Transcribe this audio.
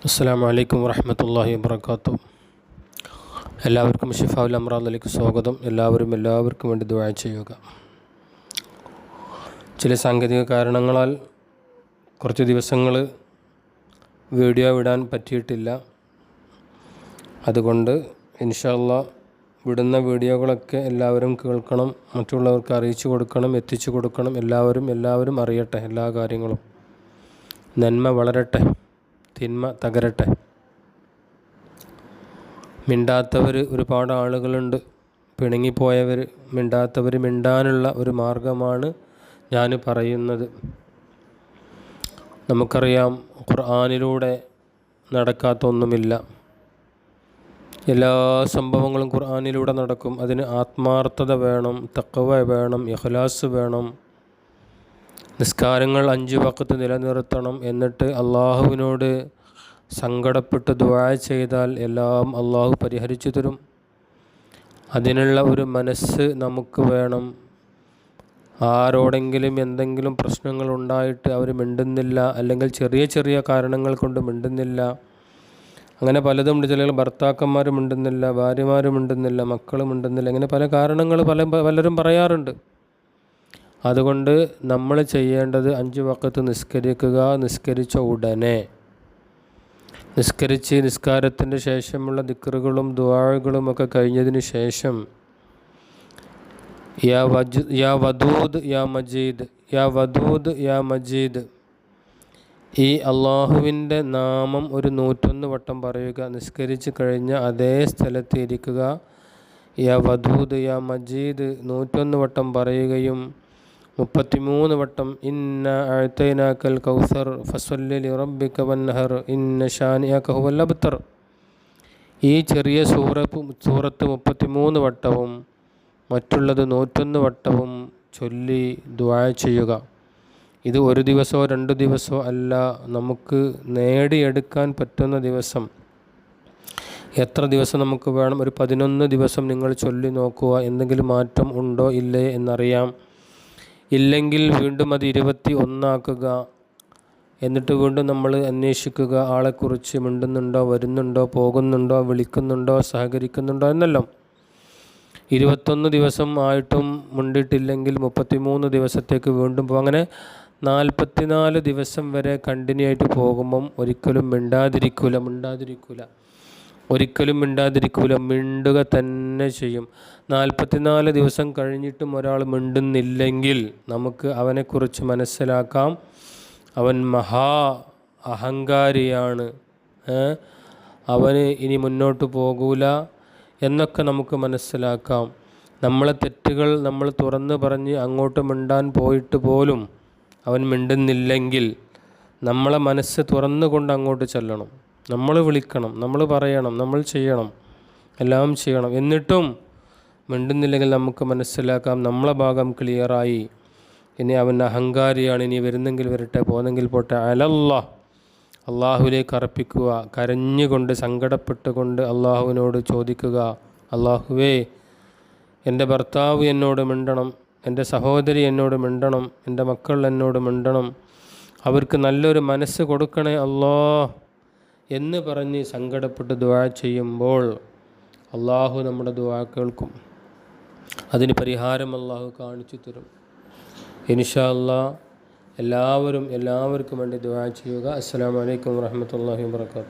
അസ്സലാമു അലൈക്കും വറഹ്മത്തുള്ളാഹി വബറകാതുഹു. എല്ലാവർക്കും ഷിഫാഉൽ അംറാദിലേക്ക് സ്വാഗതം. എല്ലാവർക്കും വേണ്ടി ദുആ ചെയ്യുക. ചില സാങ്കേതിക കാരണങ്ങളാൽ കുറച്ച് ദിവസങ്ങൾ വീഡിയോ വിടാൻ പറ്റിയിട്ടില്ല. അതുകൊണ്ട് ഇൻഷാ അല്ലാഹ് വിടുന്ന വീഡിയോകളൊക്കെ എല്ലാവരും കേൾക്കണം, മറ്റുള്ളവർക്ക് അറിയിച്ചു കൊടുക്കണം, എത്തിച്ചു കൊടുക്കണം. എല്ലാവരും അറിയട്ടെ. എല്ലാ കാര്യങ്ങളും നന്മ വളരട്ടെ, തിന്മ തകരട്ടെ. മിണ്ടാത്തവർ ഒരുപാട് ആളുകളുണ്ട്, പിണങ്ങിപ്പോയവർ, മിണ്ടാത്തവർ മിണ്ടാനുള്ള ഒരു മാർഗമാണ് ഞാൻ പറയുന്നത്. നമുക്കറിയാം, ഖുർആനിലൂടെ നടക്കാത്തൊന്നുമില്ല. എല്ലാ സംഭവങ്ങളും ഖുർആനിലൂടെ നടക്കും. അതിന് ആത്മാർത്ഥത വേണം, തഖ്വ വേണം, ഇഖ്ലാസ് വേണം. നിസ്കാരങ്ങൾ 5 വഖത്ത് നിലനിർത്തണം. എന്നിട്ട് അള്ളാഹുവിനോട് സങ്കടപ്പെട്ട് ദുആ ചെയ്താൽ എല്ലാം അള്ളാഹു പരിഹരിച്ചു തരും. അതിനുള്ള ഒരു മനസ്സ് നമുക്ക് വേണം. ആരോടെങ്കിലും എന്തെങ്കിലും പ്രശ്നങ്ങൾ ഉണ്ടായിട്ട് അവർ മിണ്ടുന്നില്ല, അല്ലെങ്കിൽ ചെറിയ കാരണങ്ങൾ കൊണ്ട് മിണ്ടുന്നില്ല, അങ്ങനെ പലതും ഉണ്ട്. ചില ഭർത്താക്കന്മാർ മിണ്ടുന്നില്ല, ഭാര്യമാർ മിണ്ടുന്നില്ല, മക്കൾ മിണ്ടുന്നില്ല, അങ്ങനെ പല കാരണങ്ങൾ പലരും പറയാറുണ്ട്. അതുകൊണ്ട് നമ്മൾ ചെയ്യേണ്ടത് 5 വഖത്ത് നിസ്കരിക്കുക. നിസ്കരിച്ച ഉടനെ നിസ്കാരത്തിൻ്റെ ശേഷമുള്ള ദിക്റുകളും ദുആകളും ഒക്കെ കഴിഞ്ഞതിന് ശേഷം യാ വദൂദ് യാ മജീദ്, യാ വദൂദ് യാ മജീദ്, ഈ അള്ളാഹുവിൻ്റെ നാമം ഒരു 101 വട്ടം പറയുക. നിസ്കരിച്ച് കഴിഞ്ഞ അതേ സ്ഥലത്ത് ഇരിക്കുക. യാ വദൂദ് യാ മജീദ് 101 വട്ടം പറയുകയും 33 വട്ടം ഇന്ന അഅ്തൈനാക്കൽ കൗസർ ഫസ്വല്ലി ലിറബ്ബിക വൻഹർ ഇന്ന ശാനിഅക ഹുവൽ അബ്തർ, ഈ ചെറിയ സൂറത്ത് 33 വട്ടവും മറ്റുള്ളത് 101 വട്ടവും ചൊല്ലി ദുആ ചെയ്യുക. ഇത് ഒരു ദിവസമോ 2 ദിവസമോ അല്ല, നമുക്ക് നേടിയെടുക്കാൻ പറ്റുന്ന ദിവസം. എത്ര ദിവസം നമുക്ക് വേണം? ഒരു 11 ദിവസം നിങ്ങൾ ചൊല്ലി നോക്കുക. എന്തെങ്കിലും മാറ്റം ഉണ്ടോ ഇല്ലേ എന്നറിയാം. ഇല്ലെങ്കിൽ വീണ്ടും അത് 21 ആക്കുക. എന്നിട്ട് വീണ്ടും നമ്മൾ അന്വേഷിക്കുക, ആളെക്കുറിച്ച് മിണ്ടുന്നുണ്ടോ, വരുന്നുണ്ടോ, പോകുന്നുണ്ടോ, വിളിക്കുന്നുണ്ടോ, സഹകരിക്കുന്നുണ്ടോ എന്നെല്ലാം. 21 ദിവസം ആയിട്ടും മിണ്ടിട്ടില്ലെങ്കിൽ 33 ദിവസത്തേക്ക് വീണ്ടും പോകും. അങ്ങനെ 44 ദിവസം വരെ കണ്ടിന്യൂ ആയിട്ട് പോകുമ്പം ഒരിക്കലും മിണ്ടാതിരിക്കൂല, മിണ്ടുക തന്നെ ചെയ്യും. 44 ദിവസം കഴിഞ്ഞിട്ടും ഒരാൾ മിണ്ടുന്നില്ലെങ്കിൽ നമുക്ക് അവനെക്കുറിച്ച് മനസ്സിലാക്കാം, അവൻ മഹാ അഹങ്കാരിയാണ്, അവന് ഇനി മുന്നോട്ട് പോകൂല എന്നൊക്കെ നമുക്ക് മനസ്സിലാക്കാം. നമ്മളെ തെറ്റുകൾ നമ്മൾ തുറന്ന് പറഞ്ഞ് അങ്ങോട്ട് മിണ്ടാൻ പോയിട്ട് പോലും അവൻ മിണ്ടുന്നില്ലെങ്കിൽ നമ്മളെ മനസ്സ് തുറന്നുകൊണ്ട് അങ്ങോട്ട് ചെല്ലണം. നമ്മൾ വിളിക്കണം, നമ്മൾ പറയണം, നമ്മൾ ചെയ്യണം, എല്ലാം ചെയ്യണം. എന്നിട്ടും മിണ്ടുന്നില്ലെങ്കിൽ നമുക്ക് മനസ്സിലാക്കാം നമ്മളെ ഭാഗം ക്ലിയറായി. ഇനി അവൻ അഹങ്കാരിയാണ്, ഇനി വരുന്നെങ്കിൽ വരട്ടെ, പോന്നെങ്കിൽ പോട്ടെ. അള്ളാഹുവിലേക്ക് അർപ്പിക്കുക. കരഞ്ഞുകൊണ്ട് സങ്കടപ്പെട്ടുകൊണ്ട് അള്ളാഹുവിനോട് ചോദിക്കുക, അള്ളാഹുവേ, എൻ്റെ ഭർത്താവ് എന്നോട് മിണ്ടണം, എൻ്റെ സഹോദരി എന്നോട് മിണ്ടണം, എൻ്റെ മക്കൾ എന്നോട് മിണ്ടണം, അവർക്ക് നല്ലൊരു മനസ്സ് കൊടുക്കണേ അല്ലാഹ് എന്ന് പറഞ്ഞ് സങ്കടപ്പെട്ട് ദുആ ചെയ്യുമ്പോൾ അള്ളാഹു നമ്മുടെ ദുആ കേൾക്കും. അതിന് പരിഹാരം അള്ളാഹു കാണിച്ചു തരും. ഇൻഷാ അല്ലാഹ് എല്ലാവർക്കും വേണ്ടി ദുആ ചെയ്യുക. അസ്സലാമു അലൈക്കും വറഹ്മത്തുള്ളാഹി വബറകാതുഹു.